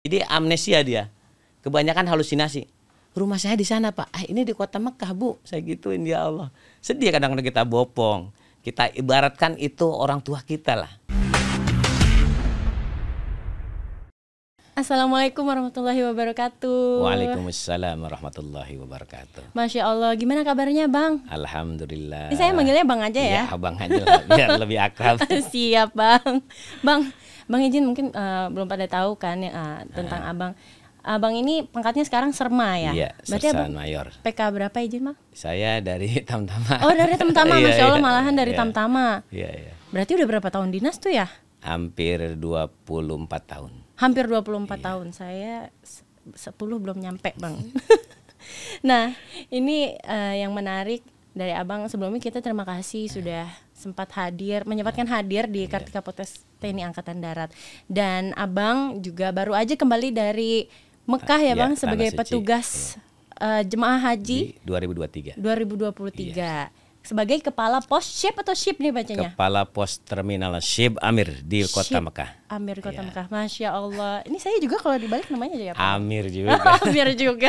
Jadi amnesia dia, kebanyakan halusinasi. Rumah saya di sana Pak, ini di kota Mekah Bu, saya gituin ya Allah. Sedih kadang-kadang kita bopong, kita ibaratkan itu orang tua kita lah. Assalamualaikum warahmatullahi wabarakatuh. Waalaikumsalam warahmatullahi wabarakatuh. Masya Allah, gimana kabarnya Bang? Alhamdulillah. Ini saya manggilnya Bang aja ya? Iya, Abang aja lah, biar lebih akrab. Siap Bang. Bang izin mungkin belum pada tahu kan ya, tentang Abang. Abang ini pangkatnya sekarang Serma ya? Iya, berarti Sersan Abang Mayor. PK berapa izin Bang? Saya dari Tamtama. Oh dari Tamtama, Masya Allah malahan dari iya. Tamtama. Iya. Berarti udah berapa tahun dinas tuh ya? Hampir 24 tahun. Hampir 24 tahun, saya 10 belum nyampe Bang. Nah ini yang menarik dari Abang, sebelumnya kita terima kasih sudah sempat menyempatkan hadir di Kartika Podcast TNI Angkatan Darat. Dan Abang juga baru aja kembali dari Mekah ya Bang, sebagai petugas jemaah haji 2023. Sebagai kepala pos ship atau ship nih bacanya? Kepala pos terminal Ship Amir di Kota Mekah. Amir Kota Mekah, Masya Allah. Ini saya juga kalau dibalik namanya aja ya Pak. Amir juga. Amir juga.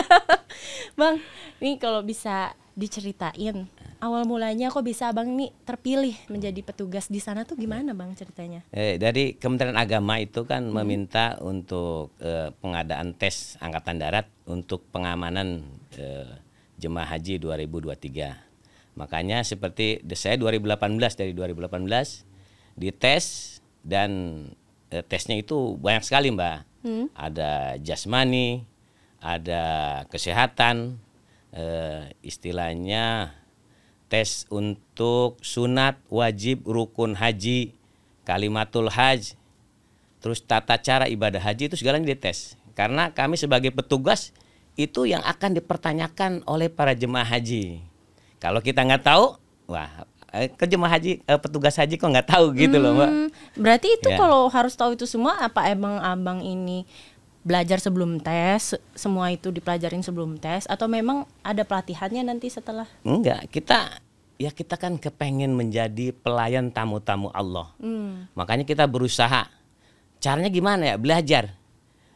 Bang, ini kalau bisa diceritain awal mulanya kok bisa Abang nih terpilih menjadi petugas di sana tuh gimana Bang ceritanya? Dari Kementerian Agama itu kan meminta untuk pengadaan tes Angkatan Darat untuk pengamanan jemaah haji 2023. Makanya seperti saya 2018 dites dan tesnya itu banyak sekali Mbak. Ada jasmani, ada kesehatan, istilahnya tes untuk sunat, wajib, rukun haji, kalimatul haj, terus tata cara ibadah haji itu segalanya dites. Karena kami sebagai petugas itu yang akan dipertanyakan oleh para jemaah haji. Kalau kita nggak tahu, wah ke jemaah haji, petugas haji kok nggak tahu gitu loh Mbak. Berarti itu kalau harus tahu itu semua, apa emang Abang ini belajar sebelum tes, semua itu dipelajarin sebelum tes, atau memang ada pelatihannya nanti setelah? Enggak, kita kan kepengen menjadi pelayan tamu-tamu Allah. Makanya kita berusaha. Caranya gimana ya? Belajar.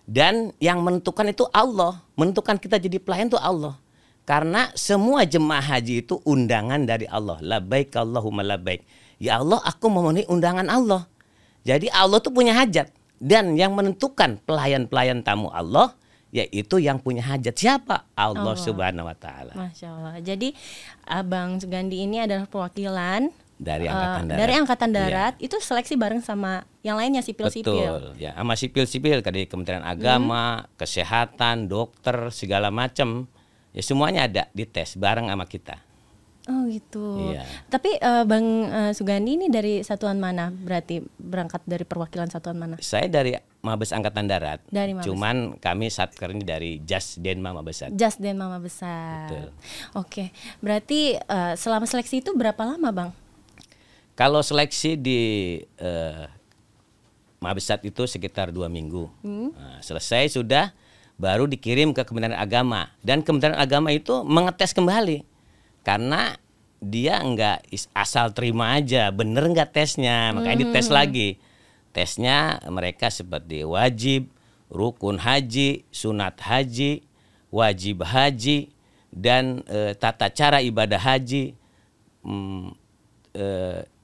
Dan yang menentukan itu Allah, menentukan kita jadi pelayan itu Allah. Karena semua jemaah haji itu undangan dari Allah. Labbaik Allahumma labbaik. Ya Allah, aku memenuhi undangan Allah. Jadi Allah tuh punya hajat. Dan yang menentukan pelayan-pelayan tamu Allah, yaitu yang punya hajat. Siapa? Allah Subhanahu wa Ta'ala. Masya Allah. Jadi Abang Sugandi ini adalah perwakilan dari Angkatan Darat. Dari Angkatan Darat. Itu seleksi bareng sama yang lainnya, sipil-sipil. Betul. Ya, sama sipil-sipil dari Kementerian Agama, Kesehatan, dokter, segala macam. Ya semuanya ada dites bareng sama kita. Oh gitu. Iya. Tapi Bang Sugandi ini dari satuan mana? Berarti berangkat dari perwakilan satuan mana? Saya dari Mabes Angkatan Darat. Dari Mabes. Cuman kami satkernya dari Jasdenma Mabesat. Jasdenma Mabesat. Betul. Oke. Berarti selama seleksi itu berapa lama Bang? Kalau seleksi di Mabesat itu sekitar 2 minggu. Nah, selesai sudah baru dikirim ke Kementerian Agama, dan Kementerian Agama itu mengetes kembali karena dia nggak asal terima aja, bener nggak tesnya, makanya dites lagi. Tesnya mereka seperti wajib, rukun haji, sunat haji, wajib haji, dan tata cara ibadah haji.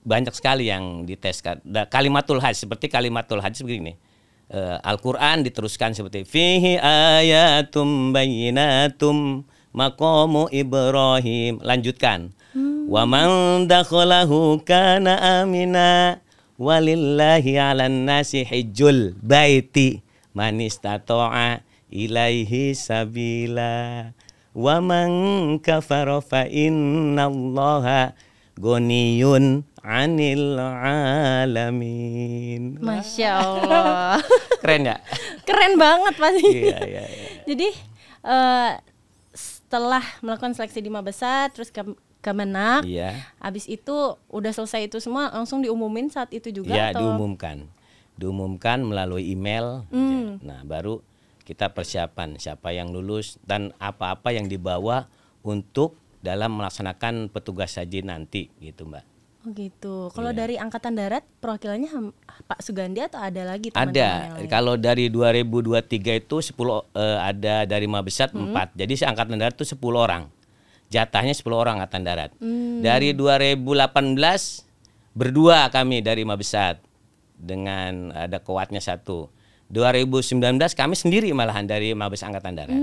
Banyak sekali yang diteskan. Kalimatul haj, seperti kalimatul haj begini. Al-Quran diteruskan seperti fihi ayatum bayyinatum maqamu Ibrahim. Lanjutkan. Wa man dakhalahu kana amina walillahi 'alan nasi hijjul baiti man istata'a ilaihi sabila wa man kafara fa innallaha ghaniyun 'anil 'alamin. Masya Allah. Keren ya? Keren banget pasti. Iya. Jadi setelah melakukan seleksi di Mabesat, terus ke Kemenak, habis itu udah selesai itu semua langsung diumumin saat itu juga? Iya, atau? diumumkan melalui email. Nah baru kita persiapan siapa yang lulus dan apa-apa yang dibawa untuk dalam melaksanakan petugas haji nanti gitu Mbak. Oh Oh gitu. Kalau Iya. dari Angkatan Darat perwakilannya Pak Sugandi atau ada lagi teman-teman Ada. yang lain? Kalau dari 2023 itu 10 ada dari Mabesat 4. Jadi Angkatan Darat itu 10 orang. Jatahnya 10 orang Angkatan Darat. Dari 2018 berdua kami dari Mabesat dengan ada kuatnya 1. 2019 kami sendiri malahan dari Mabes Angkatan Darat.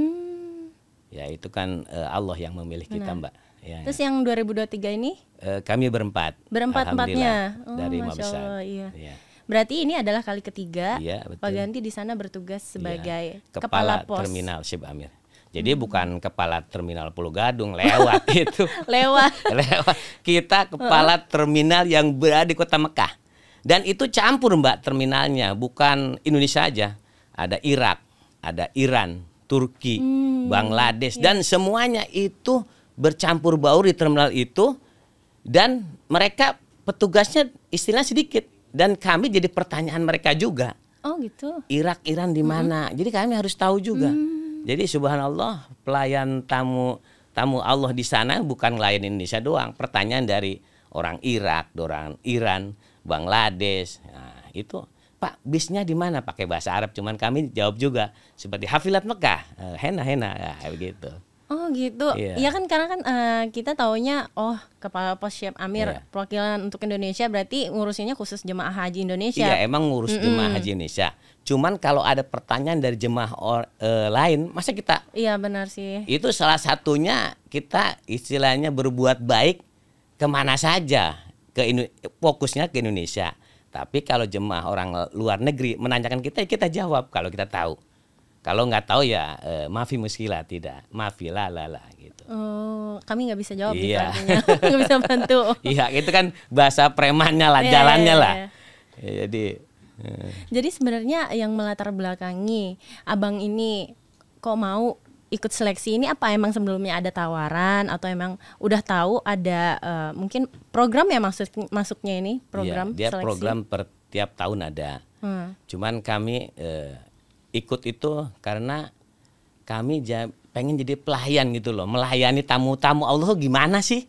Ya itu kan Allah yang memilih kita, Mbak. Ya, Terus yang 2023 ini kami berempat. Berempat-empatnya. Alhamdulillah, dari Masya Mabesat. Allah, iya. Iya. Berarti ini adalah kali ketiga Iya, betul. Pak Ganti di sana bertugas sebagai Iya, kepala pos. terminal Ship Amir. Jadi bukan kepala terminal Pulau Gadung lewat itu. Lewat. Lewat. Kita kepala terminal yang berada di Kota Mekah. Dan itu campur, Mbak, terminalnya, bukan Indonesia aja. Ada Irak, ada Iran, Turki, Bangladesh dan semuanya itu bercampur baur di terminal itu, dan mereka petugasnya istilahnya sedikit, dan kami jadi pertanyaan mereka juga. Oh gitu. Irak, Iran di mana? Jadi kami harus tahu juga. Jadi subhanallah, pelayan tamu Allah di sana bukan ngelayan Indonesia doang. Pertanyaan dari orang Irak, orang Iran, Bangladesh. Nah, itu Pak, bisnya di mana? Pakai bahasa Arab, cuman kami jawab juga seperti Hafilat Mekah, hena ya, begitu. Oh gitu. Iya. Iya kan karena kan kita taunya kepala pos Syekh Amir Iya. perwakilan untuk Indonesia berarti ngurusinnya khusus jemaah haji Indonesia. Iya, emang ngurus jemaah haji Indonesia. Cuman kalau ada pertanyaan dari jemaah lain, masa kita Iya benar sih. itu salah satunya kita istilahnya berbuat baik kemana saja, fokusnya ke Indonesia. Tapi kalau jemaah orang luar negeri menanyakan kita, ya kita jawab kalau kita tahu. Kalau nggak tahu ya maafi muskilah, tidak, maafilah lah gitu. Oh, kami nggak bisa jawab gitu Iya. artinya. Nggak bisa bantu. Iya, itu kan bahasa premannya lah, Iya, jalannya iya, lah. iya. Ya, jadi Jadi sebenarnya yang melatar belakangi Abang ini kok mau ikut seleksi ini, apa emang sebelumnya ada tawaran atau emang udah tahu ada mungkin program ya masuknya ini program iya, dia seleksi? program per tiap tahun ada. Cuman kami ikut itu karena kami pengen jadi pelayan gitu loh, melayani tamu-tamu Allah. Gimana sih?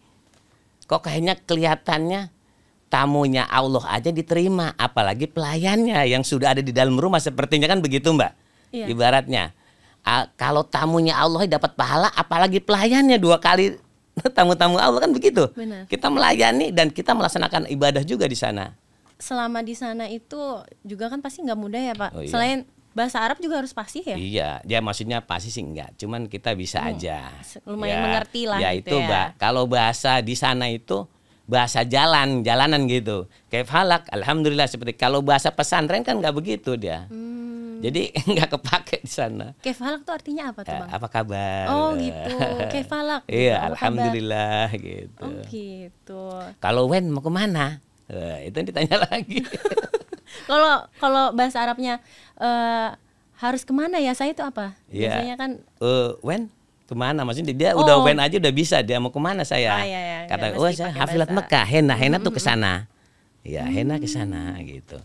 Kok kayaknya kelihatannya tamunya Allah aja diterima, apalagi pelayannya yang sudah ada di dalam rumah, sepertinya kan begitu, Mbak. Iya. Ibaratnya kalau tamunya Allah dapat pahala, apalagi pelayannya 2 kali tamu-tamu Allah, kan begitu. Benar. Kita melayani dan kita melaksanakan ibadah juga di sana. Selama di sana itu juga kan pasti nggak mudah ya Pak. Oh, iya. Selain bahasa Arab juga harus fasih ya. Iya, dia maksudnya pasti sih enggak, cuman kita bisa aja. Lumayan mengerti lah ya gitu itu, ya. Mbak. Kalau bahasa di sana itu bahasa jalanan gitu. Kayak falak, alhamdulillah, seperti kalau bahasa pesantren kan nggak begitu dia. Jadi nggak kepake di sana. Kefalak tuh artinya apa tuh Bang? Apa kabar? Oh gitu, kefalak. Gitu. Iya, Apa kabar? alhamdulillah gitu. Oh gitu. Kalau Wen mau kemana? Itu yang ditanya lagi. Kalau bahasa Arabnya harus kemana ya? Saya itu apa? Iya. Biasanya kan Wen kemana? Maksudnya dia udah Wen aja udah bisa, dia mau kemana saya? Iya, Kata, nggak mesti saya pakai Hafilat bahasa. Mekah, hena tuh ke sana. Ya, hena ke sana gitu.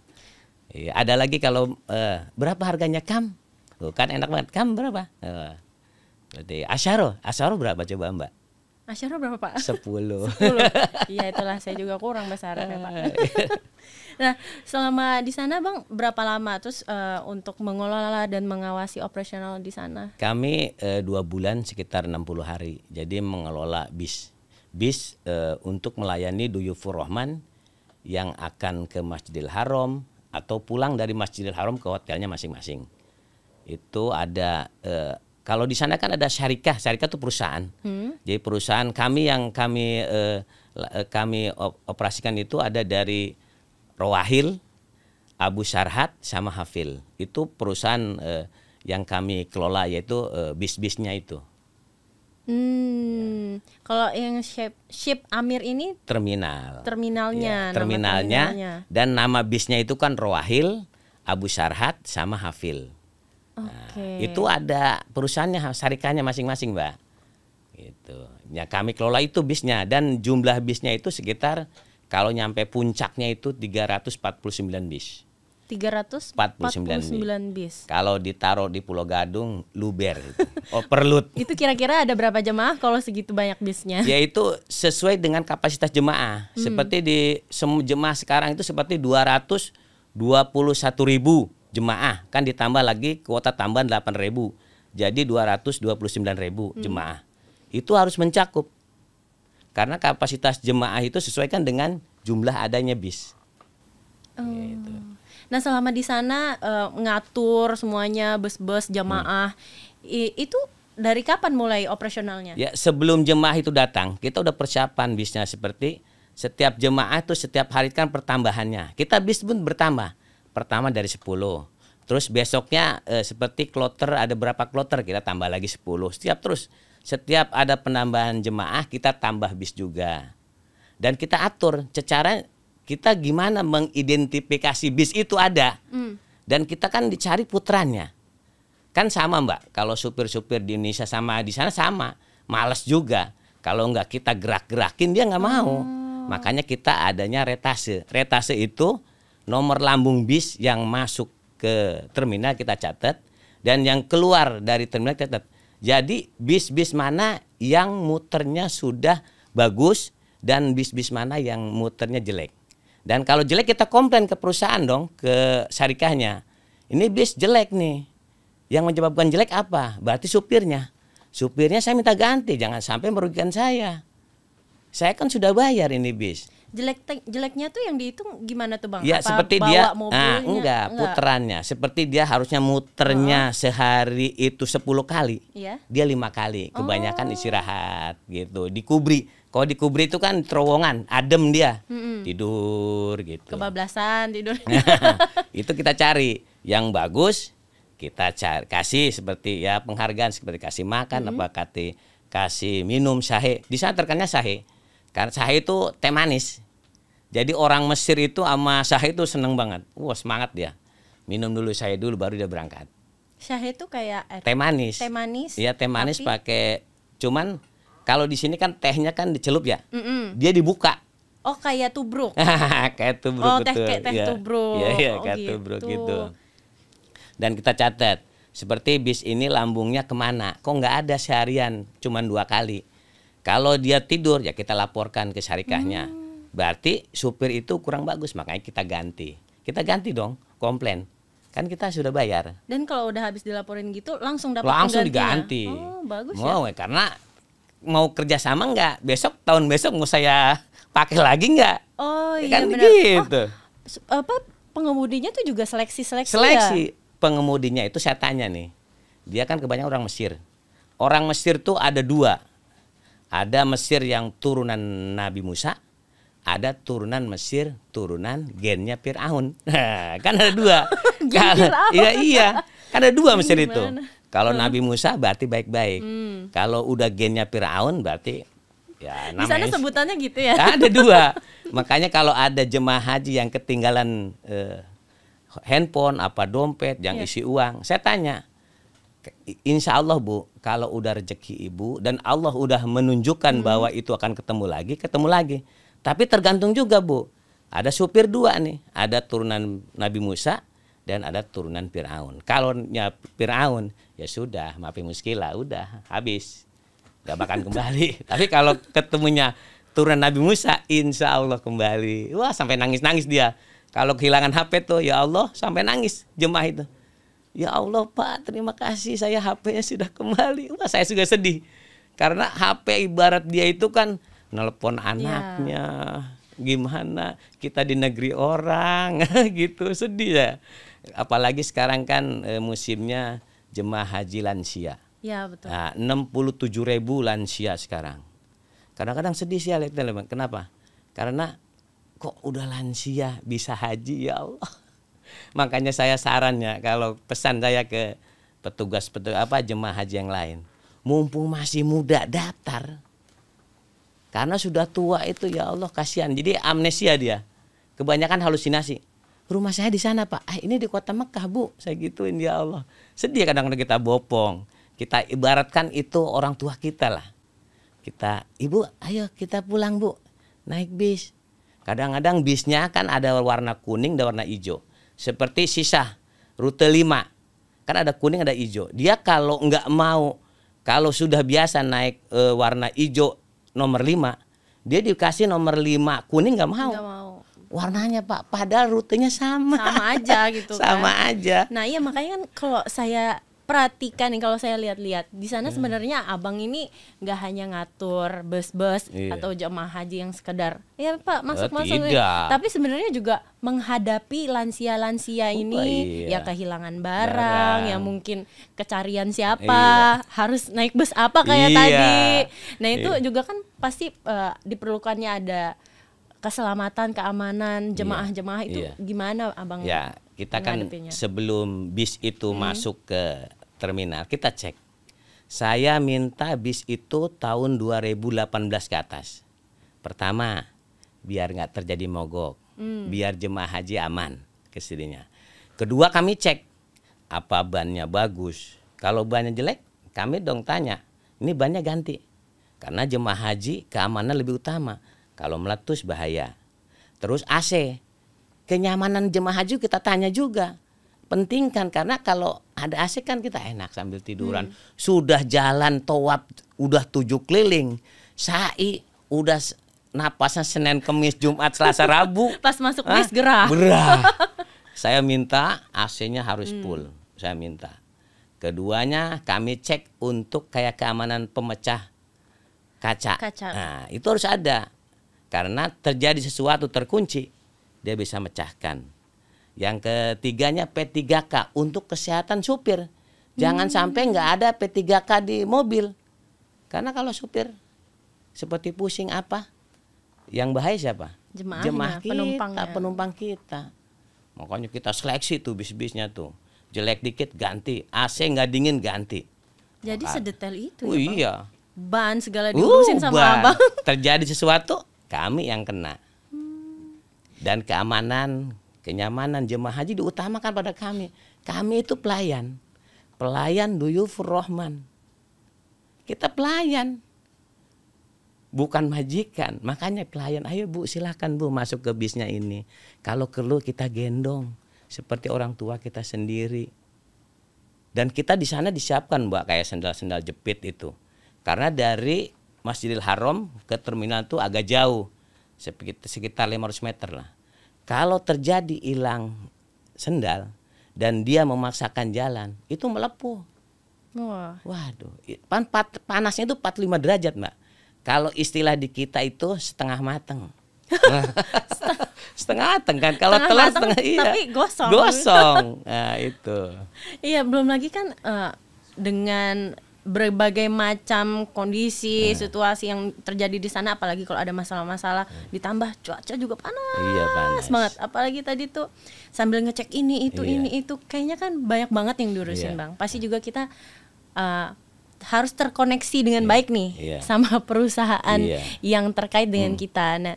Iya, ada lagi kalau berapa harganya Kam? Kan enak banget. Kam berapa? Berarti Asyaro berapa coba Mbak? Asyara berapa Pak? 10. 10. Iya itulah, saya juga kurang bahasa Arab ya Pak. Nah selama di sana Bang berapa lama terus untuk mengelola dan mengawasi operasional di sana? Kami 2 bulan sekitar 60 hari. Jadi mengelola bis untuk melayani Duyufur Rahman yang akan ke Masjidil Haram atau pulang dari Masjidil Haram ke hotelnya masing-masing. Itu ada kalau di sana kan ada syarikah itu perusahaan. Jadi perusahaan kami yang kami operasikan itu ada dari Rawahil, Abu Syarhat sama Hafil. Itu perusahaan yang kami kelola, yaitu bis-bisnya itu. Kalau yang ship Amir ini terminalnya, nama terminalnya. Dan nama bisnya itu kan Rawahil, Abu Syarhat sama Hafil. Nah, itu ada perusahaannya, syarikahnya masing-masing, Mbak. Gitu. Ya, kami kelola itu bisnya, dan jumlah bisnya itu sekitar kalau nyampe puncaknya itu 349 bis. 349 bis. Kalau ditaruh di Pulau Gadung, luber. Overload. Itu kira-kira ada berapa jemaah kalau segitu banyak bisnya? Yaitu sesuai dengan kapasitas jemaah. Seperti di jemaah sekarang itu seperti 221.000 jemaah. Kan ditambah lagi kuota tambahan 8.000. Jadi 229.000 jemaah. Itu harus mencakup. Karena kapasitas jemaah itu sesuaikan dengan jumlah adanya bis. Gitu. Nah, selama di sana ngatur semuanya bus-bus jamaah itu dari kapan mulai operasionalnya? Ya, sebelum jemaah itu datang, kita udah persiapan bisnya seperti setiap jemaah itu setiap hari kan pertambahannya. Kita bis pun bertambah. Pertama dari 10. Terus besoknya seperti kloter ada berapa kloter kita tambah lagi 10. Setiap ada penambahan jemaah kita tambah bis juga. Dan kita atur secara kita gimana mengidentifikasi bis itu ada. Dan kita kan dicari putrannya. Kan sama Mbak, kalau supir-supir di Indonesia sama di sana sama. Males juga. Kalau nggak kita gerak-gerakin dia nggak mau. Makanya kita adanya retase. Retase itu nomor lambung bis yang masuk ke terminal kita catat. Dan yang keluar dari terminal kita catat. Jadi bis-bis mana yang muternya sudah bagus dan bis-bis mana yang muternya jelek. Dan kalau jelek kita komplain ke perusahaan dong, ke syarikahnya. Ini bis jelek nih. Yang menyebabkan jelek apa? Berarti supirnya. Supirnya saya minta ganti, jangan sampai merugikan saya. Saya kan sudah bayar ini bis. Jeleknya tuh yang dihitung gimana tuh Bang? Ya Apa seperti bawa dia, mobilnya? enggak, puterannya. Seperti dia harusnya muternya sehari itu 10 kali. Iya. Dia 5 kali. Kebanyakan istirahat gitu. Dikubri. Kalau dikubri itu kan terowongan, adem dia. Tidur gitu. Kebablasan tidur. Itu kita cari yang bagus, kita cari kasih seperti ya penghargaan seperti kasih makan apa kasih minum sahe. Di sana terkenalnya sahe. Karena sahe itu teh manis. Jadi orang Mesir itu sama sahe itu seneng banget. Wah, semangat dia. Minum dulu sahe dulu baru dia berangkat. Sahe itu kayak teh manis. Teh manis. Iya, teh manis tapi pakai cuman kalau di sini kan tehnya kan dicelup ya. Dia dibuka. Oh, kayak tubruk. Kayak tubruk Oh, betul. kayak teh tubruk. Iya, Oh, kayak gitu. tubruk gitu. Dan kita catat seperti bis ini lambungnya kemana? Kok nggak ada seharian, cuman 2 kali. Kalau dia tidur ya kita laporkan ke syarikahnya. Berarti supir itu kurang bagus, makanya kita ganti. Kita ganti dong, komplain. Kan kita sudah bayar. Dan kalau udah habis dilaporin gitu langsung dapat Langsung penggantinya? diganti. Oh, bagus Mau ya. karena mau kerjasama nggak? Tahun besok mau saya pakai lagi nggak? Oh iya Kan benar. gitu. Apa pengemudinya tuh juga seleksi ya? Seleksi pengemudinya itu saya tanya nih. Dia kan kebanyakan orang Mesir. Orang Mesir tuh ada 2. Ada Mesir yang turunan Nabi Musa, ada turunan Mesir, turunan gennya Fir'aun. Kan ada 2. Iya. Kan ada 2 Mesir itu. Kalau Nabi Musa berarti baik-baik. Kalau udah gennya Fir'aun berarti ya Di sana namanya sebutannya gitu ya. ada 2. Makanya kalau ada jemaah haji yang ketinggalan handphone apa dompet yang isi uang, saya tanya, insya Allah Bu, kalau udah rezeki Ibu dan Allah udah menunjukkan bahwa itu akan ketemu lagi. Tapi tergantung juga Bu, ada supir 2 nih, ada turunan Nabi Musa dan ada turunan Fir'aun. Kalau Fir'aun ya sudah, maafin muskilah, udah habis, gak bakal kembali. Tapi kalau ketemunya turunan Nabi Musa, insya Allah kembali. Wah, sampai nangis-nangis dia. Kalau kehilangan HP tuh, ya Allah, sampai nangis jemaah itu. Ya Allah Pak, terima kasih, saya HP-nya sudah kembali. Wah, saya juga sedih. Karena HP ibarat dia itu kan nelpon anaknya. Gimana kita di negeri orang gitu, sedih ya. Apalagi sekarang kan musimnya jemaah haji lansia. Ya betul. Nah, 67.000 lansia sekarang. Kadang-kadang sedih sih ya, kenapa? Karena kok udah lansia bisa haji, ya Allah. Makanya saya sarannya kalau pesan saya ke petugas jemaah haji yang lain, mumpung masih muda daftar. Karena sudah tua itu ya Allah kasihan. Jadi amnesia dia. Kebanyakan halusinasi. Rumah saya di sana Pak. Ini di kota Mekah Bu. Saya gituin ya Allah. Sedih kadang-kadang kita bopong. Kita ibaratkan itu orang tua kita lah. Kita, Ibu ayo kita pulang Bu. Naik bis. Kadang-kadang bisnya kan ada warna kuning dan warna hijau. seperti sisa rute 5. Kan ada kuning ada hijau. Dia kalau nggak mau, kalau sudah biasa naik warna hijau nomor 5, dia dikasih nomor 5 kuning nggak mau. Nggak mau. Warnanya Pak, padahal rutenya sama. Sama aja gitu kan. Sama aja. Nah iya makanya kan kalau saya perhatikan nih, kalau saya lihat-lihat di sana sebenarnya abang ini nggak hanya ngatur bus-bus atau jemaah haji yang sekedar ya Pak masuk-masuk, tapi sebenarnya juga menghadapi lansia-lansia ini ya kehilangan barang, ya mungkin kecarian siapa, harus naik bus apa kayak tadi. Nah itu juga kan pasti diperlukannya ada keselamatan, keamanan jemaah-jemaah itu gimana abang? Ya kita kan sebelum bis itu masuk ke terminal kita cek. Saya minta bis itu tahun 2018 ke atas. Pertama, biar nggak terjadi mogok, biar jemaah haji aman kesininya. Kedua, kami cek apa bannya bagus. Kalau bannya jelek, kami dong tanya, ini bannya ganti. Karena jemaah haji keamanan lebih utama. Kalau meletus bahaya. Terus AC, kenyamanan jemaah haji kita tanya juga. Penting kan, karena kalau ada AC kan kita enak sambil tiduran. Sudah jalan tawaf udah 7 keliling. Sa'i udah napasnya Senin, Kamis, Jumat, Selasa, Rabu. Pas masuk bis gerah. Saya minta AC-nya harus full. Saya minta. Keduanya kami cek untuk kayak keamanan pemecah kaca. Nah, itu harus ada. Karena terjadi sesuatu terkunci, dia bisa mecahkan. Yang ketiganya P3K untuk kesehatan supir. Jangan sampai nggak ada P3K di mobil. Karena kalau supir seperti pusing apa, yang bahaya siapa? Jemaah kita, penumpang kita. Makanya kita seleksi tuh bis-bisnya tuh. Jelek dikit ganti, AC nggak dingin ganti. Jadi sedetail itu ya, iya. Ban segala diurusin sama abang. Terjadi sesuatu, kami yang kena. Dan keamanan, kenyamanan jemaah haji diutamakan pada kami. Kami itu pelayan. Pelayan duyufur rahman. Kita pelayan. Bukan majikan. Makanya pelayan, ayo Bu silakan Bu masuk ke bisnya ini. Kalau perlu kita gendong. Seperti orang tua kita sendiri. Dan kita di sana disiapkan Mbak kayak sendal-sendal jepit itu. Karena dari Masjidil Haram ke terminal itu agak jauh, sekitar 500 meter lah. Kalau terjadi hilang sendal dan dia memaksakan jalan, itu melepuh. Waduh, panasnya itu 45 derajat Mbak. Kalau istilah di kita itu setengah mateng. Setengah mateng kan, kalau telur setengah tapi gosong. Nah itu. Iya, belum lagi kan dengan berbagai macam kondisi, situasi yang terjadi di sana, apalagi kalau ada masalah-masalah, ditambah cuaca juga panas. Iya, panas banget. Apalagi tadi tuh sambil ngecek ini itu, kayaknya kan banyak banget yang diurusin Bang. Pasti juga kita harus terkoneksi dengan baik nih sama perusahaan yang terkait dengan kita. Nah,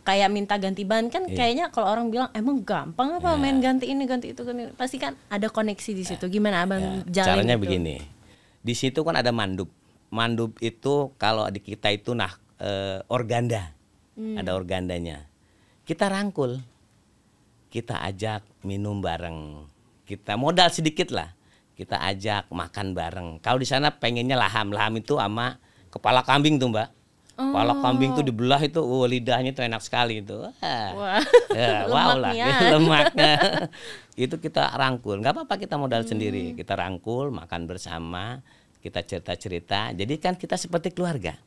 kayak minta ganti ban kan kayaknya kalau orang bilang emang gampang apa main ganti ini ganti itu, pasti kan ada koneksi di situ. Gimana abang jalan caranya gitu? Begini, di situ kan ada mandub. Mandub itu kalau di kita itu organda, ada organdanya. Kita rangkul, kita ajak minum bareng, kita modal sedikit lah, kita ajak makan bareng. Kalau di sana pengennya laham itu sama kepala kambing tuh Mbak. Kepala kambing tuh dibelah itu, lidahnya tuh enak sekali itu. Wow lah, lemaknya. Itu kita rangkul, nggak apa-apa kita modal sendiri. Kita rangkul, makan bersama, kita cerita-cerita. Jadi kan kita seperti keluarga.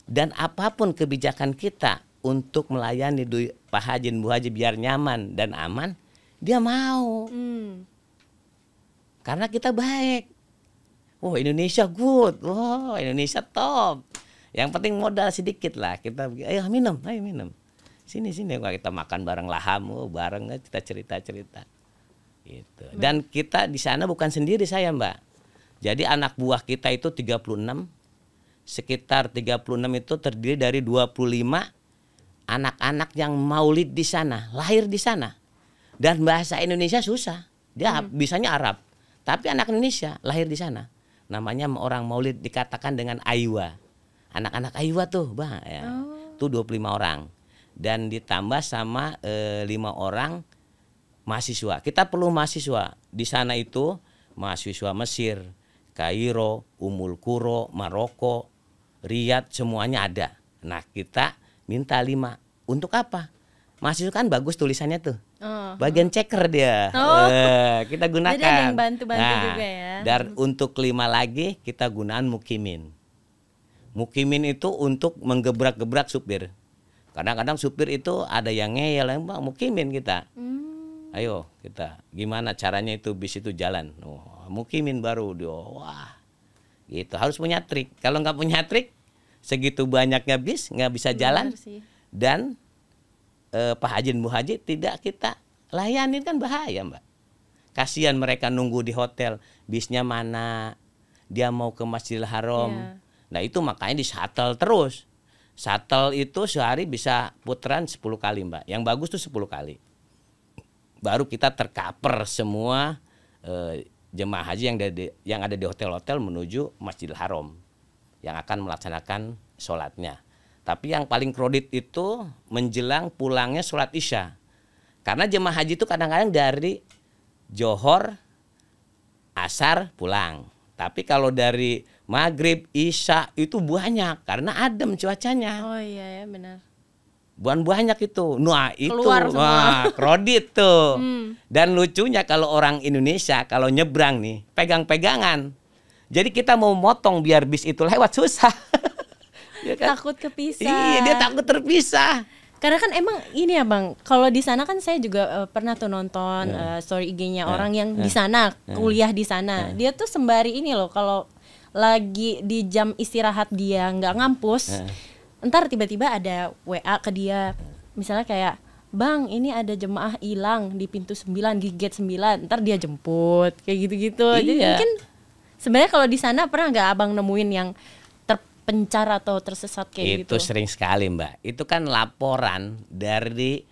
Dan apapun kebijakan kita untuk melayani Pak Haji, Bu Haji biar nyaman dan aman, dia mau. Karena kita baik. Oh Indonesia good, oh Indonesia top. Yang penting modal sedikit lah, kita ayo minum. Sini kita makan bareng laham, bareng kita cerita-cerita. Gitu. Dan kita di sana bukan sendiri saya Mbak. Jadi anak buah kita itu 36. Sekitar 36 itu terdiri dari 25 anak-anak yang maulid di sana, lahir di sana. Dan bahasa Indonesia susah. Dia bisanya Arab. Tapi anak Indonesia lahir di sana. Namanya orang maulid dikatakan dengan Aywa. Anak-anak Aywa tuh Bang ya. Tuh 25 orang. Dan ditambah sama 5 orang mahasiswa. Kita perlu mahasiswa. Di sana itu mahasiswa Mesir, Kairo, Ummul Qura, Maroko, Riyadh, semuanya ada. Nah, kita minta 5. Untuk apa? Mahasiswa kan bagus tulisannya tuh. Bagian checker dia. Kita gunakan. Jadi ada yang bantu-bantu juga ya. Dan untuk 5 lagi kita gunakan mukimin. Mukimin itu untuk menggebrak-gebrak supir. Kadang-kadang supir itu ada yang ngeyel, mukimin kita. Ayo kita, gimana caranya itu bis itu jalan? Mukimin baru dia, wah, gitu. Harus punya trik. Kalau nggak punya trik, segitu banyaknya bis nggak bisa jalan. Dan Pak Haji dan Bu Haji tidak kita layani, kan bahaya, Mbak. Kasihan mereka nunggu di hotel, bisnya mana, dia mau ke Masjidil Haram. Nah itu makanya di shuttle terus. Shuttle itu sehari bisa putaran 10 kali, Mbak. Yang bagus tuh 10 kali. Baru kita tercover semua jemaah haji yang ada di hotel-hotel menuju Masjidil Haram yang akan melaksanakan sholatnya. Tapi yang paling kredit itu menjelang pulangnya sholat Isya. Karena jemaah haji itu kadang-kadang dari Johor, Asar pulang. Tapi kalau dari Maghrib, Isya itu banyak karena adem cuacanya. Oh iya ya, benar. Banyak itu. Nah itu, Keluar kredit tuh. Dan lucunya kalau orang Indonesia kalau nyebrang nih pegang-pegangan. Jadi kita mau motong biar bis itu lewat susah. Ya kan? Takut kepisah. Iya, dia takut terpisah. Karena kan emang ini ya Bang, kalau di sana kan saya juga pernah tuh nonton story IG-nya orang yang di sana, kuliah di sana. Dia tuh sembari ini loh, kalau lagi di jam istirahat dia nggak ngampus, entar tiba-tiba ada WA ke dia, misalnya kayak, Bang, ini ada jemaah hilang di pintu 9, di gate 9, ntar dia jemput, kayak gitu-gitu. Iya. Jadi mungkin sebenarnya kalau di sana pernah nggak Abang nemuin yang terpencar atau tersesat kayak gitu? Itu sering sekali, Mbak. Itu kan laporan dari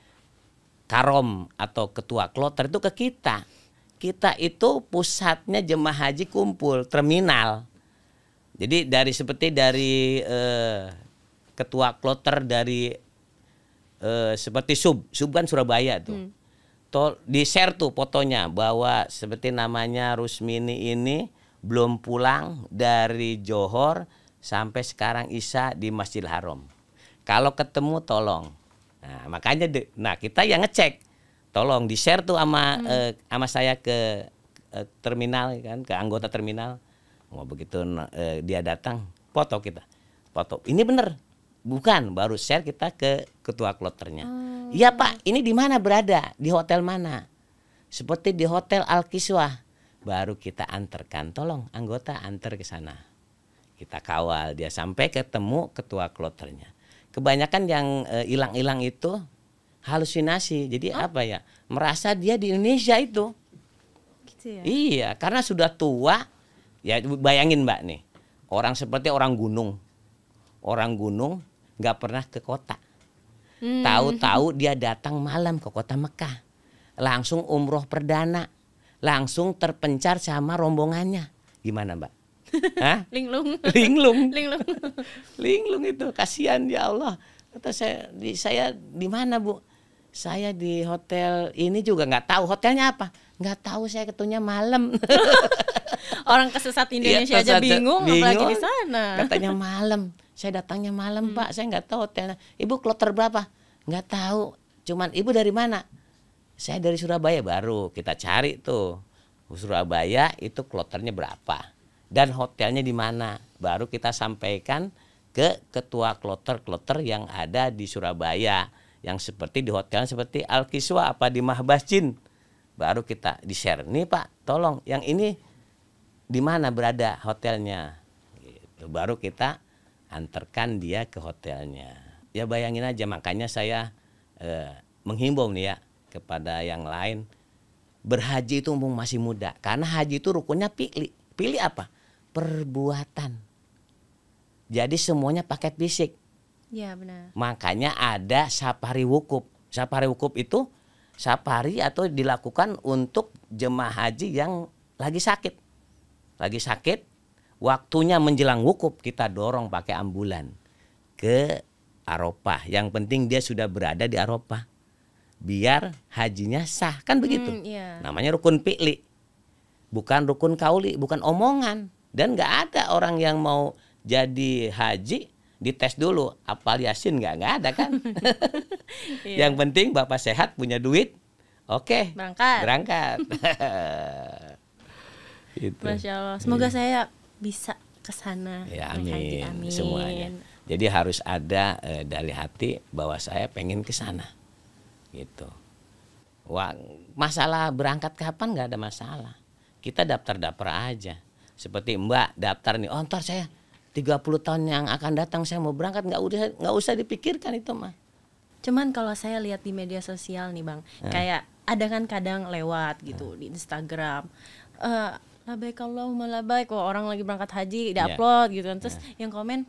Karom atau ketua kloter itu ke kita. Kita itu pusatnya jemaah haji kumpul, terminal. Jadi seperti dari ketua kloter dari seperti sub kan Surabaya tuh. Di share tuh fotonya bahwa seperti namanya Rusmini ini belum pulang dari Johor sampai sekarang Isya di Masjidil Haram. Kalau ketemu tolong. Nah, makanya kita yang ngecek. Tolong di share tuh sama saya ke terminal kan, ke anggota terminal. Mau begitu dia datang, foto kita. Foto. Ini bener. Bukan, baru share kita ke ketua kloternya. Iya Pak, ini di mana berada? Di hotel mana? Seperti di Hotel Al-Kiswah. Baru kita antarkan, tolong anggota antar ke sana. Kita kawal dia sampai ketemu ketua kloternya. Kebanyakan yang hilang-hilang itu halusinasi. Jadi apa ya? Merasa dia di Indonesia itu. Gitu ya? Iya, karena sudah tua. Ya bayangin Mbak nih, orang seperti orang gunung. Orang gunung nggak pernah ke kota. Tahu-tahu dia datang malam ke kota Mekah. Langsung umroh perdana. Langsung terpencar sama rombongannya. Gimana Mbak? Hah? Linglung. Linglung itu, kasihan ya Allah. Kata saya di mana Bu? Saya di hotel ini juga nggak tahu hotelnya apa. Nggak tahu, saya ketemunya malam. Orang kesesat Indonesia aja bingung, apalagi di sana. Katanya malam. Saya datangnya malam Pak. Saya nggak tahu hotelnya. Ibu kloter berapa? Nggak tahu. Cuman ibu dari mana? Saya dari Surabaya. Baru kita cari tuh Surabaya itu kloternya berapa dan hotelnya di mana. Baru kita sampaikan ke ketua kloter yang ada di Surabaya, yang seperti di hotel seperti Al-Kiswah apa di Mahbasjin. Baru kita di-share, nih Pak, tolong yang ini di mana berada hotelnya. Gitu. Baru kita antarkan dia ke hotelnya. Ya bayangin aja, makanya saya menghimbau nih ya kepada yang lain, berhaji itu mumpung masih muda. Karena haji itu rukunnya pilih apa? Perbuatan. Jadi semuanya paket fisik. Iya benar. Makanya ada safari wukuf. Safari wukuf itu safari atau dilakukan untuk jemaah haji yang lagi sakit. Lagi sakit, waktunya menjelang wukuf kita dorong pakai ambulan ke Arafah. Yang penting dia sudah berada di Arafah. biar hajinya sah, kan begitu. Iya. Namanya rukun fi'li, bukan rukun kauli, bukan omongan. Dan nggak ada orang yang mau jadi haji dites dulu hafal Yasin, nggak ada kan. Iya. Yang penting Bapak sehat, punya duit, oke, berangkat. Gitu. Masya Allah, semoga saya bisa ke sana. Ya, naik haji. amin semuanya. Jadi harus ada dari hati bahwa saya pengen ke sana, gitu. Wah, masalah berangkat kapan nggak ada masalah. Kita daftar aja. Seperti Mbak daftar nih, oh ntar saya 30 tahun yang akan datang saya mau berangkat, nggak usah dipikirkan itu mah. Cuman kalau saya lihat di media sosial nih Bang, kayak ada kan kadang lewat gitu di Instagram, labaik Allahumma labaik, wah orang lagi berangkat haji di-upload gitu kan, terus yang komen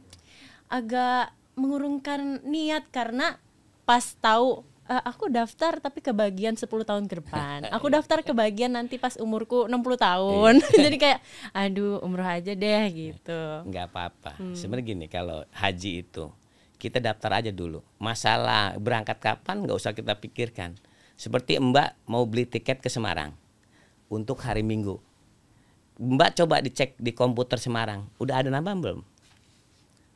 agak mengurungkan niat karena pas tahu aku daftar tapi kebagian 10 tahun ke depan. Aku daftar kebagian nanti pas umurku 60 tahun. Jadi kayak aduh umroh aja deh gitu. Nggak apa-apa. Sebenarnya gini, kalau haji itu kita daftar aja dulu. Masalah berangkat kapan nggak usah kita pikirkan. Seperti Mbak mau beli tiket ke Semarang untuk hari Minggu. Mbak coba dicek di komputer Semarang, udah ada nama belum?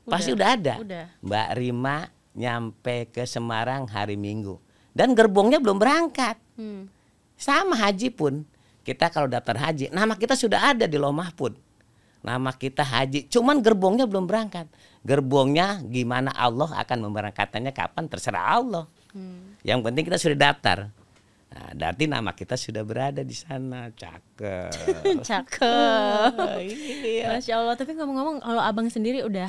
Pasti udah ada. Mbak Rima nyampe ke Semarang hari Minggu dan gerbongnya belum berangkat. Sama haji pun, kita kalau daftar haji, nama kita sudah ada di Lauh Mahfud. Nama kita haji, cuman gerbongnya belum berangkat. Gerbongnya gimana Allah akan memberangkatannya kapan terserah Allah. Yang penting kita sudah daftar. Nah, berarti nama kita sudah berada di sana. Cakep. Cakep. Iya. Masya Allah. Tapi ngomong-ngomong, kalau abang sendiri udah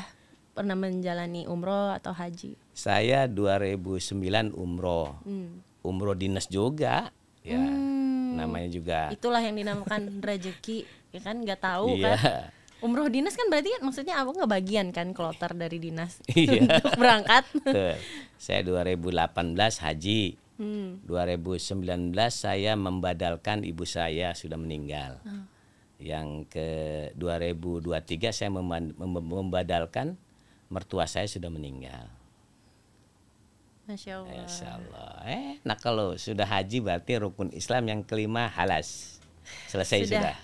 pernah menjalani umroh atau haji? Saya 2009 umroh. Umroh dinas juga. Ya, namanya juga. Itulah yang dinamakan rezeki, ya kan? Nggak tahu Iya. kan? Umroh dinas kan berarti kan maksudnya abang ngebagian kan kloter dari dinas Iya. untuk berangkat. Tuh, saya 2018 haji. 2019 saya membadalkan ibu saya sudah meninggal. Yang ke 2023 saya membadalkan mertua saya sudah meninggal. Masya Allah. Masya Allah. Nah kalau sudah haji berarti rukun Islam yang kelima halas. Selesai sudah.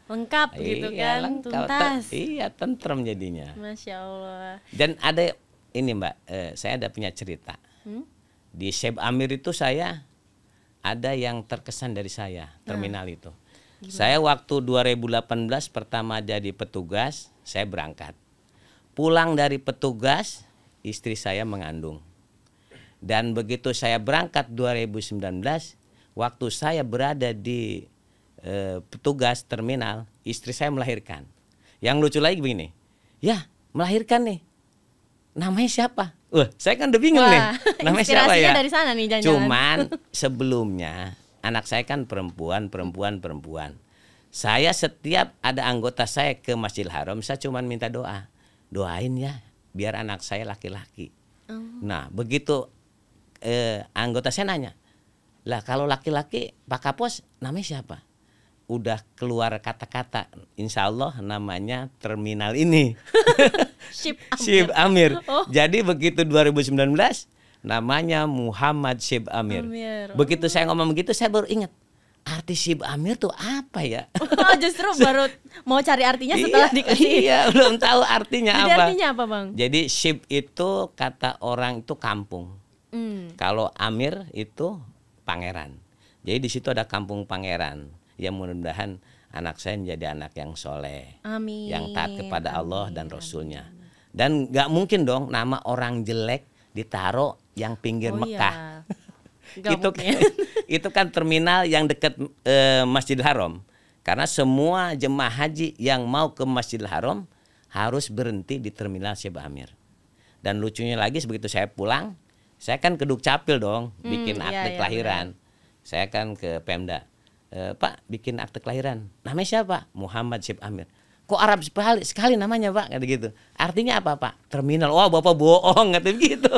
Lengkap gitu kan, lengkap. tuntas. Iya, tentrem jadinya. Masya Allah. Dan ada ini Mbak, saya ada punya cerita. Di Syib Amir itu saya ada yang terkesan dari saya, terminal itu. Gimana? Saya waktu 2018 pertama jadi petugas, saya berangkat. Pulang dari petugas, istri saya mengandung. Dan begitu saya berangkat 2019, waktu saya berada di petugas terminal, istri saya melahirkan. Yang lucu lagi begini, ya melahirkan nih, namanya siapa? Saya kan udah bingung nih, namanya siapa ya? Dari sana nih, jangan-jangan. Cuman sebelumnya anak saya kan perempuan. Saya setiap ada anggota saya ke Masjidil Haram, saya cuman minta doain ya, biar anak saya laki-laki. Nah begitu anggota saya nanya, lah kalau laki-laki Pak Kapos namanya siapa? Udah keluar kata-kata, insya Allah namanya terminal ini. Syib Amir. Jadi begitu 2019 namanya Muhammad Syib Amir. Begitu saya ngomong begitu saya baru ingat, arti Syib Amir tuh apa ya? Justru baru mau cari artinya setelah dikasih. Iya, belum tahu artinya apa. Jadi artinya apa Bang? Jadi Syib itu kata orang itu kampung. Kalau Amir itu pangeran. Jadi di situ ada kampung pangeran. Ya mudah-mudahan anak saya menjadi anak yang soleh, amin, yang taat kepada Allah dan Rasulnya. Dan nggak mungkin dong nama orang jelek ditaruh yang pinggir Mekah. Iya. itu kan terminal yang dekat Masjidil Haram. Karena semua jemaah haji yang mau ke Masjidil Haram harus berhenti di terminal Syib Amir. Dan lucunya lagi begitu saya pulang, saya kan ke Dukcapil dong, bikin akte kelahiran. Saya kan ke Pemda. Pak bikin akte kelahiran, namanya siapa? Muhammad Syib Amir. Kok Arab sekali namanya Pak? Kata gitu. Artinya apa Pak? Terminal. Wah Bapak bohong kata gitu.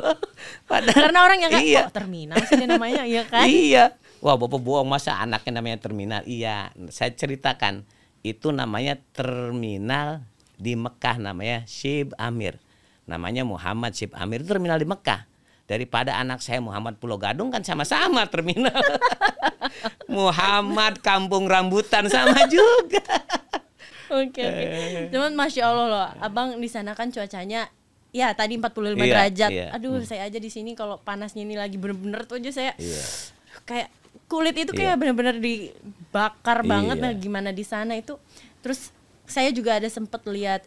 Padahal, karena orang yang kok terminal sih namanya, iya kan? Iya. Wah Bapak bohong, masa anaknya namanya terminal? Iya. Saya ceritakan itu namanya terminal di Mekah, namanya Syib Amir. Namanya Muhammad Syib Amir, itu terminal di Mekah. daripada anak saya Muhammad Pulau Gadung kan sama-sama terminal. Muhammad Kampung Rambutan sama juga. Oke. Cuman Masya Allah loh, Abang di sana kan cuacanya ya tadi 45 Iya, derajat. iya. Aduh, saya aja di sini kalau panasnya ini lagi bener-bener tuh aja saya Iya. kayak kulit itu Iya. kayak bener-bener dibakar banget. Iya. Nah, gimana di sana itu. Terus saya juga ada sempet lihat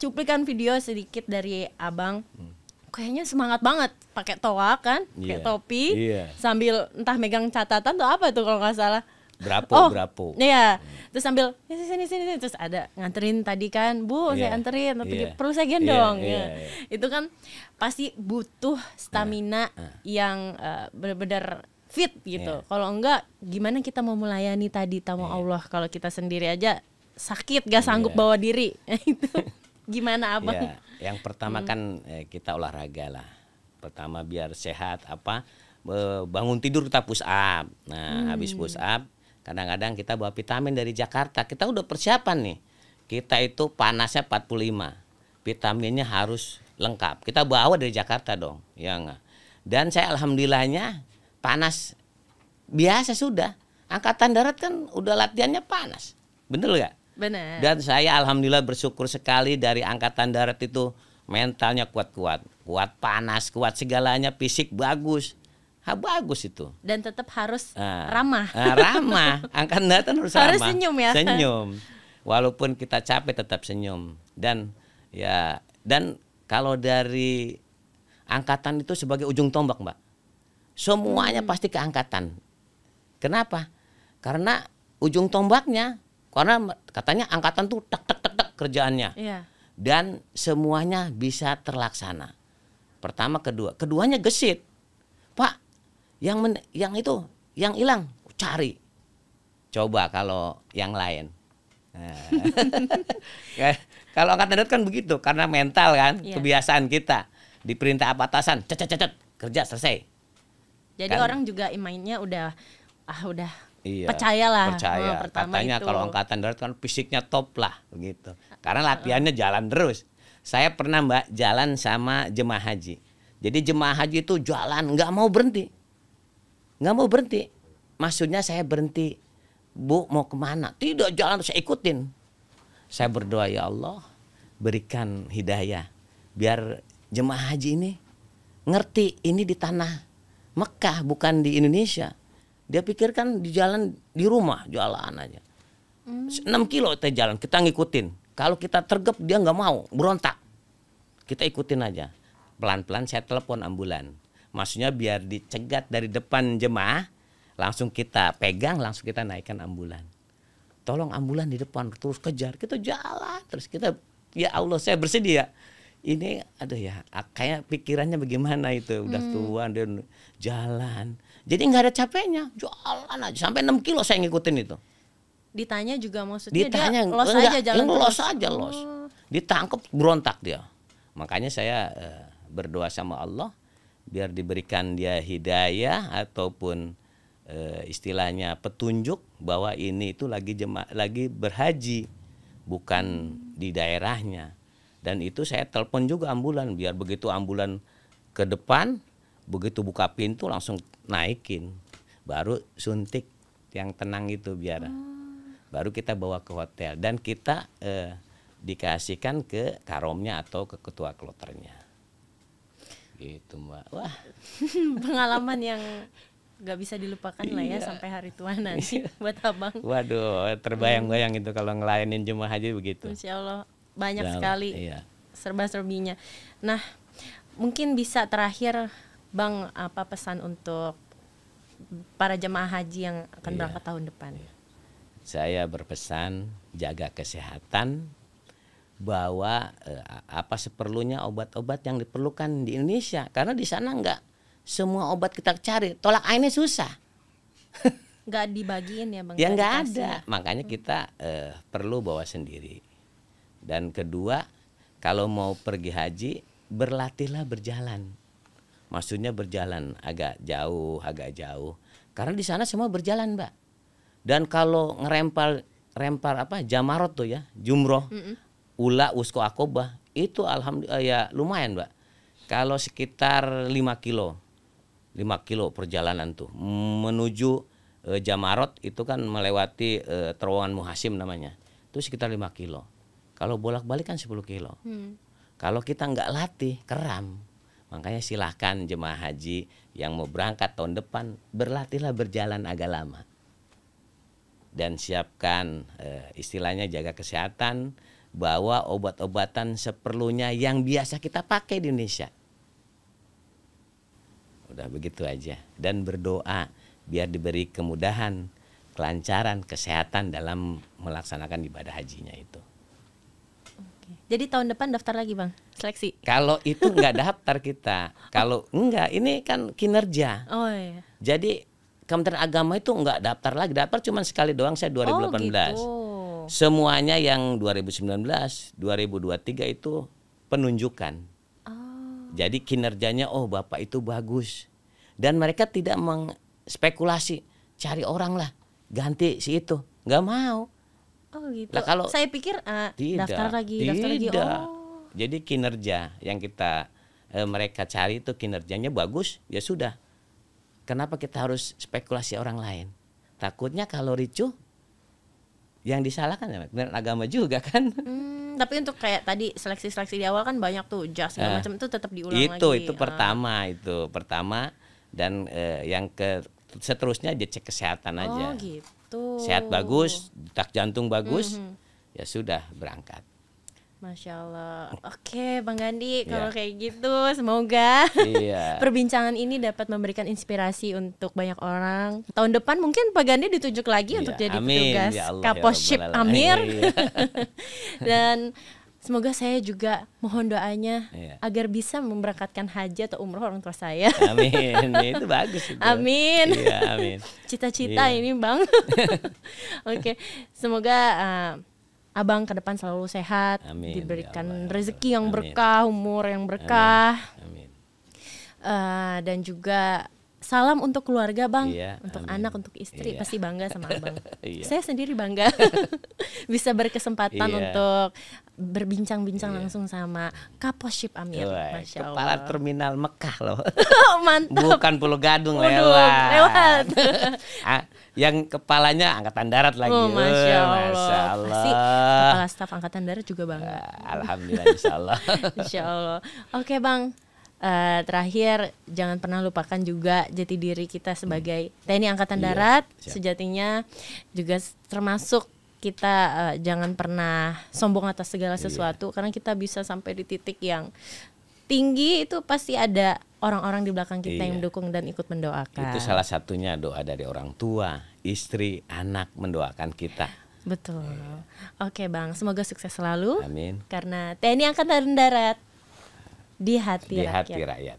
cuplikan video sedikit dari Abang. Kayaknya semangat banget, pakai toa kan, pakai Iya. topi, Iya. sambil entah megang catatan tuh apa tuh kalau nggak salah. Berapo. Iya. Terus sambil sini terus ada nganterin tadi kan, Bu, saya Iya. anterin atau Iya. perlu saya gendong. Iya, Ya. iya. Itu kan pasti butuh stamina yang benar-benar fit gitu. Iya. Kalau enggak gimana kita mau melayani tadi tamu Allah kalau kita sendiri aja sakit gak sanggup Iya. bawa diri. Itu gimana Abang? Ya, yang pertama kan kita olahraga lah. Pertama biar sehat bangun tidur kita push up. Nah, habis push up kadang-kadang kita bawa vitamin dari Jakarta. Kita udah persiapan nih. Kita itu panasnya 45. Vitaminnya harus lengkap. Kita bawa dari Jakarta dong, ya enggak? Dan saya alhamdulillahnya panas biasa sudah. Angkatan darat kan udah latihannya panas. Bener nggak? Benar. Dan saya alhamdulillah bersyukur sekali dari angkatan darat itu mentalnya kuat-kuat, kuat panas, kuat segalanya, fisik bagus. Bagus itu. Dan tetap harus ramah. Ramah. Angkatan darat kan harus Harus ramah. senyum ya. Senyum. Walaupun kita capek tetap senyum. Dan kalau dari angkatan itu sebagai ujung tombak, Mbak. Semuanya pasti ke angkatan. Kenapa? Karena ujung tombaknya, karena katanya angkatan tuh tek kerjaannya. Iya. Dan semuanya bisa terlaksana. Pertama, keduanya gesit. Pak, yang hilang cari. Coba kalau yang lain. Nah. Kalau angkatan darat kan begitu, karena mental kan, Iya. kebiasaan kita. Diperintah apa atasan, cet kerja selesai. Jadi Kan? orang juga mainnya udah Iya, percayalah. percaya. Pertama Katanya itu. kalau angkatan darat kan fisiknya top lah begitu. Karena latihannya jalan terus. Saya pernah Mbak jalan sama jemaah haji. Jadi jemaah haji itu jalan nggak mau berhenti. Maksudnya saya berhenti. Bu mau kemana? Tidak, jalan saya ikutin. Saya berdoa, ya Allah berikan hidayah. Biar jemaah haji ini ngerti ini di tanah Mekah bukan di Indonesia. Dia pikirkan di jalan di rumah jalan aja. 6 kilo kita jalan, kita ngikutin. Kalau kita tergep dia nggak mau, berontak. Kita ikutin aja. Pelan-pelan saya telepon ambulan. Maksudnya biar dicegat dari depan jemaah, langsung kita pegang, langsung kita naikkan ambulan. Tolong ambulan di depan, terus kejar. Kita jalan, terus kita, ya Allah saya bersedia. Ini aduh ya, kayak pikirannya bagaimana itu, udah tua dia jalan. Jadi nggak ada capeknya, jalan aja sampai 6 kilo saya ngikutin itu. Ditanya juga maksudnya Ditanya dia los enggak, aja jalan los terus. aja los. Ditangkap berontak dia. Makanya saya berdoa sama Allah biar diberikan dia hidayah ataupun istilahnya petunjuk bahwa ini itu lagi berhaji bukan di daerahnya. Dan itu saya telepon juga ambulan biar begitu ambulan ke depan begitu buka pintu langsung naikin, baru suntik yang tenang itu biar baru kita bawa ke hotel dan kita dikasihkan ke karomnya atau ke ketua kloternya gitu Mbak. Wah Pengalaman yang nggak bisa dilupakan lah ya Iya. sampai hari tua nanti buat Abang. waduh terbayang-bayang itu kalau ngelayanin jemaah haji begitu. Insya Allah banyak Dan, sekali iya. serba-serbinya. Nah, mungkin bisa terakhir Bang apa pesan untuk para jemaah haji yang akan Iya. berangkat tahun depan? Saya berpesan jaga kesehatan, bawa apa seperlunya obat-obat yang diperlukan di Indonesia karena di sana enggak semua obat kita cari, tolak airnya susah. Nggak dibagiin ya Bang? Ya nggak nggak dikasih ada, ya? makanya kita perlu bawa sendiri. Dan kedua, kalau mau pergi haji berlatihlah berjalan. Maksudnya berjalan agak jauh. Karena di sana semua berjalan, Mbak. Dan kalau ngerempar apa jamarot tuh ya, jumroh, ula, usko, akobah, itu alhamdulillah ya lumayan, Mbak. Kalau sekitar 5 kilo. 5 kilo perjalanan tuh menuju Jamarot, itu kan melewati terowongan Muhasim namanya. Itu sekitar 5 kilo. Kalau bolak-balik kan 10 kilo. Kalau kita nggak latih, keram. Makanya silahkan jemaah haji yang mau berangkat tahun depan, berlatihlah berjalan agak lama. Dan siapkan istilahnya jaga kesehatan, bawa obat-obatan seperlunya yang biasa kita pakai di Indonesia. Udah begitu aja. Dan berdoa biar diberi kemudahan, kelancaran, kesehatan dalam melaksanakan ibadah hajinya itu. Jadi tahun depan daftar lagi Bang, seleksi? Kalau itu nggak daftar kita. Kalau enggak, ini kan kinerja. Oh iya. Jadi Kementerian Agama itu nggak daftar lagi. Daftar cuma sekali doang, saya 2018. Oh gitu. Semuanya yang 2019, 2023 itu penunjukan. Jadi kinerjanya, oh Bapak itu bagus. Dan mereka tidak mengspekulasi, cari orang lah, ganti si itu. Nggak mau. Oh gitu. Lah, kalau saya pikir daftar lagi. Oh. Jadi kinerja yang kita mereka cari itu kinerjanya bagus, ya sudah. Kenapa kita harus spekulasi orang lain? Takutnya kalau ricuh, yang disalahkan ya agama juga kan. Tapi untuk kayak tadi seleksi di awal kan banyak tuh jas segala macam, itu tetap diulang lagi. Itu pertama dan yang seterusnya dia cek kesehatan aja. Oh gitu. Sehat bagus, detak jantung bagus, ya sudah berangkat. Masya Allah. Oke Bang Gandhi, kalau kayak gitu semoga perbincangan ini dapat memberikan inspirasi untuk banyak orang. Tahun depan mungkin Pak Gandhi ditunjuk lagi untuk jadi petugas Kapoship Amir. Dan semoga saya juga mohon doanya agar bisa memberangkatkan haji atau umroh orang tua saya. Amin. Itu bagus itu. Amin. Iya, amin. Cita-cita ini Bang. Oke, semoga Abang ke depan selalu sehat, amin, diberikan ya Allah, rezeki yang berkah, umur yang berkah. Amin. Dan juga salam untuk keluarga Bang, untuk amin. Anak, untuk istri, pasti bangga sama Abang. Iya. Saya sendiri bangga bisa berkesempatan untuk berbincang-bincang langsung sama Kapoship Amir. Masya Allah. Kepala terminal Mekah loh. Mantap. Bukan Pulau Gadung. Lewat. Yang kepalanya Angkatan Darat lagi. Masya Allah. Pasti kepala staf Angkatan Darat juga bangga. Alhamdulillah, insya Allah. Insya Allah. Oke Bang. Terakhir, jangan pernah lupakan juga jati diri kita sebagai TNI Angkatan Darat. Sejatinya juga termasuk kita jangan pernah sombong atas segala sesuatu, karena kita bisa sampai di titik yang tinggi itu pasti ada orang-orang di belakang kita yang mendukung dan ikut mendoakan. Itu salah satunya doa dari orang tua, istri, anak mendoakan kita. Betul. Oke Bang, semoga sukses selalu. Amin. Karena TNI Angkatan Darat di hati rakyat.